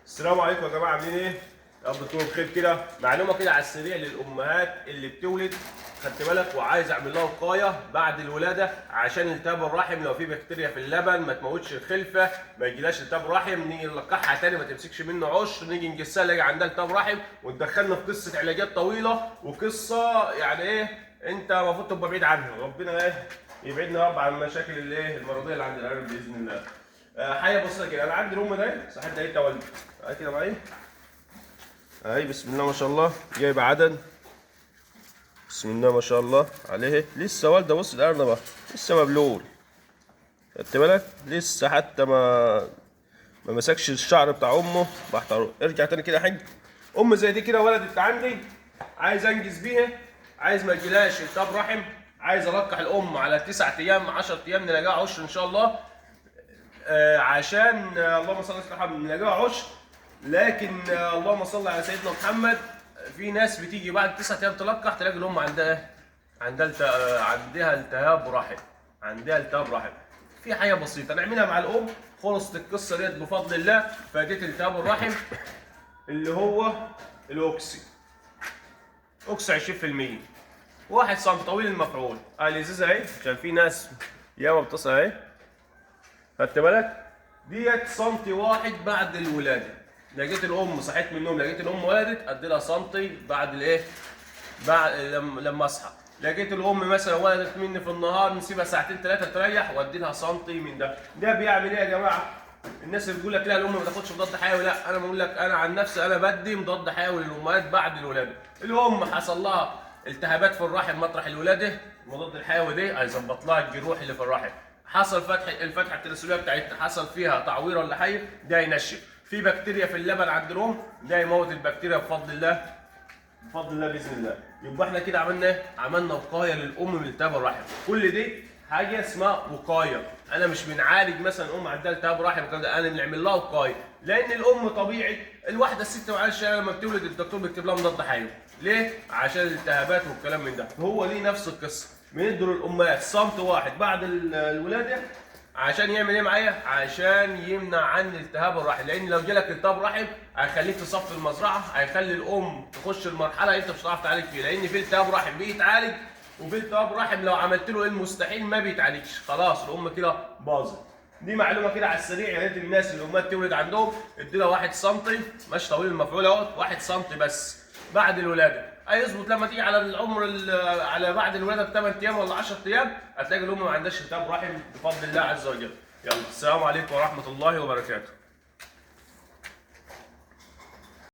السلام عليكم يا جماعه، عاملين ايه؟ يا رب تكونوا بخير كده. معلومه كده على السريع للامهات اللي بتولد، خدت بالك، وعايز اعمل لها وقايه بعد الولاده عشان التهاب الرحم. لو في بكتيريا في اللبن ما تموتش الخلفه، ما يجيلاش التهاب رحم، نيجي نلقحها تاني ما تمسكش منه عشر، نيجي نجسها نلاقي عندها التهاب رحم وتدخلنا في قصه علاجات طويله وقصه يعني ايه، انت المفروض تبقى بعيد عنها. ربنا ايه يبعدنا يا رب عن المشاكل اللي ايه المرضيه اللي عند القلب باذن الله. حاجه بسيطه كده، انا عندي الام ده صحيت لقيتها والده اهي كده معايا اهي، بسم الله ما شاء الله، جايبه عدد، بسم الله ما شاء الله عليه، لسه والده. بص الارنبه لسه مبلول، خدت بالك، لسه حتى ما مسكش الشعر بتاع امه. بحتار ارجع تاني كده يا حاج. ام زي دي كده ولدت عندي، عايز انجز بيها، عايز ما يجيلهاش التهاب رحم، عايز القح الام على 9 ايام 10 ايام نلاقيها عشر ان شاء الله. عشان اللهم صل على سيدنا محمد نلاقيها عشر. لكن اللهم صل على سيدنا محمد، في ناس بتيجي بعد 9 ايام تلقح تلاقي الام عندها ايه؟ عندها التهاب رحم، عندها التهاب رحم. في حاجه بسيطه نعملها مع الام، خلصت القصه ديت بفضل الله. فاديت التهاب الرحم اللي هو الاوكسي، اوكسي 20%، 1 سم طويل المفعول. الازازه اهي عشان في ناس ياما بتصل اهي، خدت بالك، ديت سنتي واحد بعد الولاده. لقيت الام صحيت من النوم لقيت الام ولدت، ادي لها سنتي بعد الايه؟ بعد لما اصحى. لقيت الام مثلا ولدت مني في النهار، نسيبها ساعتين ثلاثه تريح وادي لها سنتي من ده. ده بيعمل ايه يا جماعه؟ الناس اللي بتقول لك لا الام ما تاخدش مضاد حيوي، لا انا بقول لك انا عن نفسي انا بدي مضاد حيوي للامهات بعد الولاده. الام حصل لها التهابات في الرحم مطرح الولاده، المضاد الحيوي ده هيظبط لها الجروح اللي في الرحم. حصل الفتحه التناسليه بتاعتها حصل فيها تعوير ولا حاجه، ده ينشف. في بكتيريا في اللبن عند الام، ده يموت البكتيريا بفضل الله، بفضل الله باذن الله. يبقى احنا كده عملنا ايه؟ عملنا وقايه للام من التهاب الرحم. كل دي حاجه اسمها وقايه. انا مش بنعالج مثلا ام عندها التهاب رحم والكلام ده، انا بنعمل لها وقايه. لان الام طبيعي الواحده الست معلش لما بتولد الدكتور بيكتب لها مضاد حيوي. ليه؟ عشان الالتهابات والكلام من ده. هو ليه نفس القصه، بندوا للامهات صمت واحد بعد الولاده عشان يعمل ايه معايا؟ عشان يمنع عن التهاب الرحم. لان لو جالك التهاب رحم هيخليك تصفي المزرعه، هيخلي الام تخش المرحله انت مش هتعرف تعالج فيها. لان في التهاب رحم بيتعالج، وفي التهاب رحم لو عملت له المستحيل ما بيتعالجش، خلاص الام كده باظت. دي معلومه كده على السريع، يا ريت الناس اللي امهات تولد عندهم ادي لها 1 سم، مش طويل المفعول اهوت، 1 سم بس بعد الولاده. هيظبط لما تيجي على العمر على بعد الولاده ب 8 ايام ولا 10 ايام هتلاقي الام ما عندهاش التهاب رحم بفضل الله عز وجل. يلا السلام عليكم ورحمه الله وبركاته.